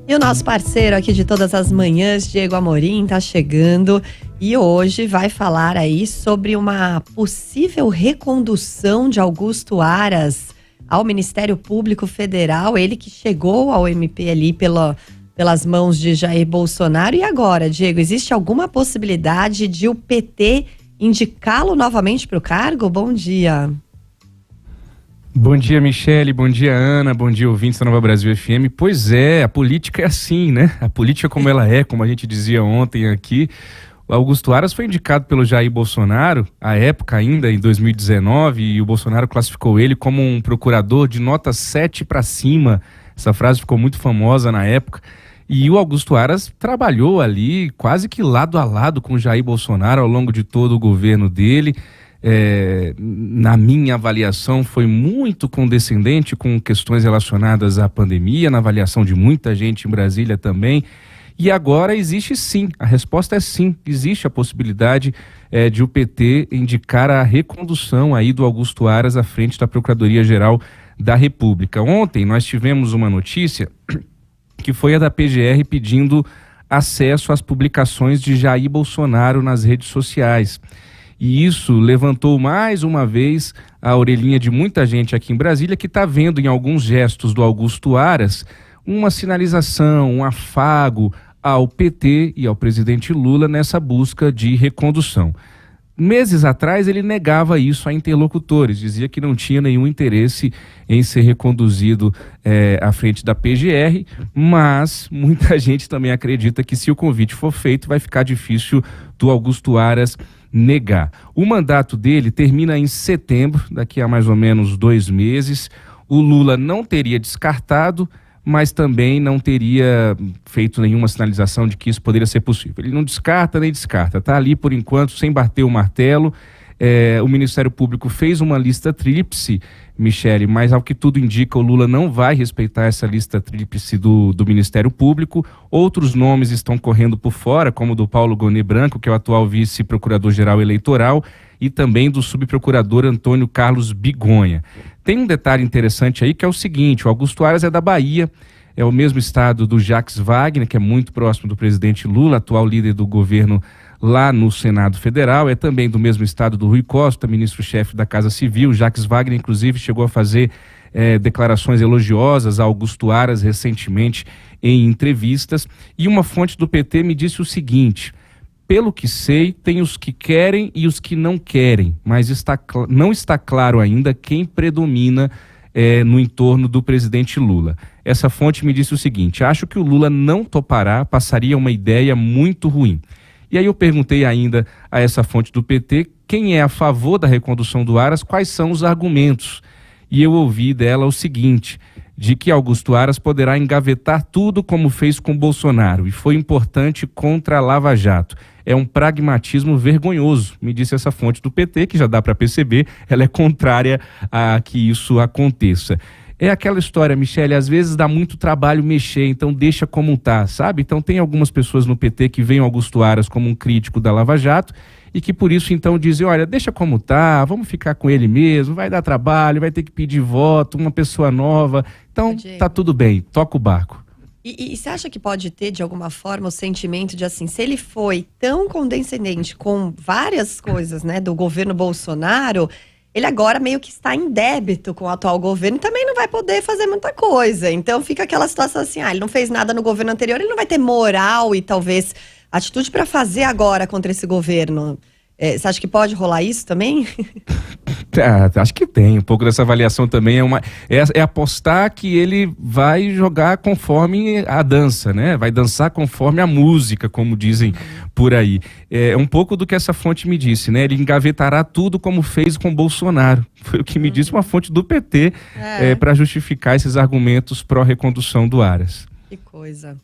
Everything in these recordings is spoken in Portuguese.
E o nosso parceiro aqui de todas as manhãs, Diego Amorim, tá chegando e hoje vai falar aí sobre uma possível recondução de Augusto Aras ao Ministério Público Federal, ele que chegou ao MP ali pelas mãos de Jair Bolsonaro. E agora, Diego, existe alguma possibilidade de o PT indicá-lo novamente para o cargo? Bom dia. Bom dia, Michele, bom dia, Ana, bom dia, ouvintes da Nova Brasil FM. Pois é, a política é assim, né? A política como ela é, como a gente dizia ontem aqui. O Augusto Aras foi indicado pelo Jair Bolsonaro, à época ainda, em 2019, e o Bolsonaro classificou ele como um procurador de nota 7 para cima. Essa frase ficou muito famosa na época. E o Augusto Aras trabalhou ali quase que lado a lado com o Jair Bolsonaro ao longo de todo o governo dele. Na minha avaliação, foi muito condescendente com questões relacionadas à pandemia, na avaliação de muita gente em Brasília também. E agora existe sim, a resposta é sim, existe a possibilidade de o PT indicar a recondução aí do Augusto Aras à frente da Procuradoria-Geral da República. Ontem nós tivemos uma notícia que foi a da PGR pedindo acesso às publicações de Jair Bolsonaro nas redes sociais. E isso levantou mais uma vez a orelhinha de muita gente aqui em Brasília que está vendo em alguns gestos do Augusto Aras uma sinalização, um afago ao PT e ao presidente Lula nessa busca de recondução. Meses atrás ele negava isso a interlocutores, dizia que não tinha nenhum interesse em ser reconduzido à frente da PGR, mas muita gente também acredita que se o convite for feito vai ficar difícil do Augusto Aras negar. O mandato dele termina em setembro, daqui a mais ou menos 2 meses. O Lula não teria descartado, mas também não teria feito nenhuma sinalização de que isso poderia ser possível. Ele não descarta nem descarta, está ali por enquanto sem bater o martelo. O Ministério Público fez uma lista tríplice, Michele, mas ao que tudo indica o Lula não vai respeitar essa lista tríplice do Ministério Público. Outros nomes estão correndo por fora, como o do Paulo Gonet Branco, que é o atual vice-procurador-geral eleitoral, e também do subprocurador Antônio Carlos Bigonha. Tem um detalhe interessante aí que é o seguinte: o Augusto Aras é da Bahia, é o mesmo estado do Jacques Wagner, que é muito próximo do presidente Lula, atual líder do governo lá no Senado Federal, é também do mesmo estado do Rui Costa, ministro-chefe da Casa Civil. Jacques Wagner, inclusive, chegou a fazer declarações elogiosas a Augusto Aras recentemente em entrevistas. E uma fonte do PT me disse o seguinte: pelo que sei, tem os que querem e os que não querem, mas não está claro ainda quem predomina no entorno do presidente Lula. Essa fonte me disse o seguinte: acho que o Lula não topará, passaria uma ideia muito ruim. E aí eu perguntei ainda a essa fonte do PT quem é a favor da recondução do Aras, quais são os argumentos. E eu ouvi dela o seguinte: de que Augusto Aras poderá engavetar tudo como fez com Bolsonaro e foi importante contra a Lava Jato. É um pragmatismo vergonhoso, me disse essa fonte do PT, que já dá para perceber, ela é contrária a que isso aconteça. É aquela história, Michele, às vezes dá muito trabalho mexer, então deixa como tá, sabe? Então tem algumas pessoas no PT que veem Augusto Aras como um crítico da Lava Jato e que por isso então dizem: olha, deixa como tá, vamos ficar com ele mesmo, vai dar trabalho, vai ter que pedir voto, uma pessoa nova, então tá tudo bem, toca o barco. E você acha que pode ter, de alguma forma, o sentimento de, assim, se ele foi tão condescendente com várias coisas, né, do governo Bolsonaro, ele agora meio que está em débito com o atual governo e também não vai poder fazer muita coisa. Então fica aquela situação assim: ele não fez nada no governo anterior, ele não vai ter moral e talvez atitude para fazer agora contra esse governo. Você acha que pode rolar isso também? Acho que tem. Um pouco dessa avaliação também é apostar que ele vai jogar conforme a dança, né? Vai dançar conforme a música, como dizem por aí. É um pouco do que essa fonte me disse, né? Ele engavetará tudo como fez com Bolsonaro. Foi o que me disse uma fonte do PT para justificar esses argumentos pró-recondução do Aras. Que coisa.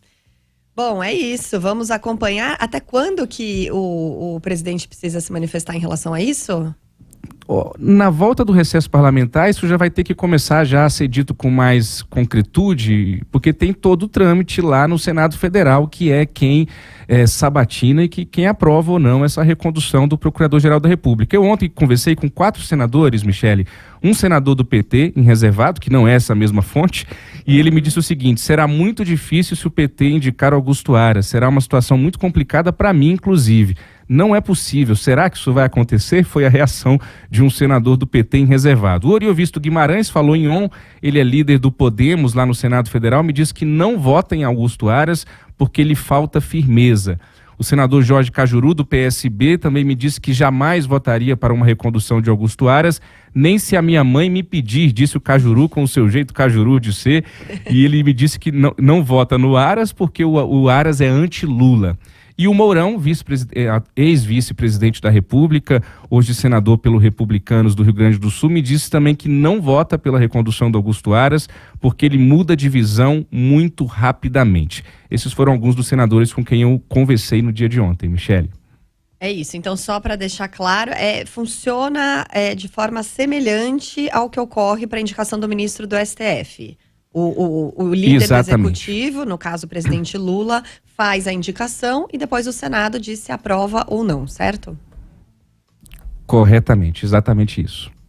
Bom, é isso. Vamos acompanhar. Até quando que o presidente precisa se manifestar em relação a isso? Na volta do recesso parlamentar, isso já vai ter que começar já a ser dito com mais concretude, porque tem todo o trâmite lá no Senado Federal, que é quem sabatina e quem aprova ou não essa recondução do Procurador-Geral da República. Eu ontem conversei com 4 senadores, Michele, um senador do PT, em reservado, que não é essa mesma fonte, e ele me disse o seguinte: será muito difícil se o PT indicar Augusto Aras, será uma situação muito complicada para mim, inclusive. Não é possível. Será que isso vai acontecer? Foi a reação de um senador do PT em reservado. O Oriovisto Guimarães falou em on, ele é líder do Podemos lá no Senado Federal, me disse que não vota em Augusto Aras porque lhe falta firmeza. O senador Jorge Cajuru, do PSB, também me disse que jamais votaria para uma recondução de Augusto Aras, nem se a minha mãe me pedir, disse o Cajuru, com o seu jeito Cajuru de ser, e ele me disse que não vota no Aras porque o Aras é anti-Lula. E o Mourão, ex-vice-presidente da República, hoje senador pelo Republicanos do Rio Grande do Sul, me disse também que não vota pela recondução do Augusto Aras, porque ele muda de visão muito rapidamente. Esses foram alguns dos senadores com quem eu conversei no dia de ontem, Michele. É isso, então só para deixar claro, funciona de forma semelhante ao que ocorre para a indicação do ministro do STF. O líder do executivo, no caso o presidente Lula, faz a indicação e depois o Senado diz se aprova ou não, certo? Corretamente, exatamente isso.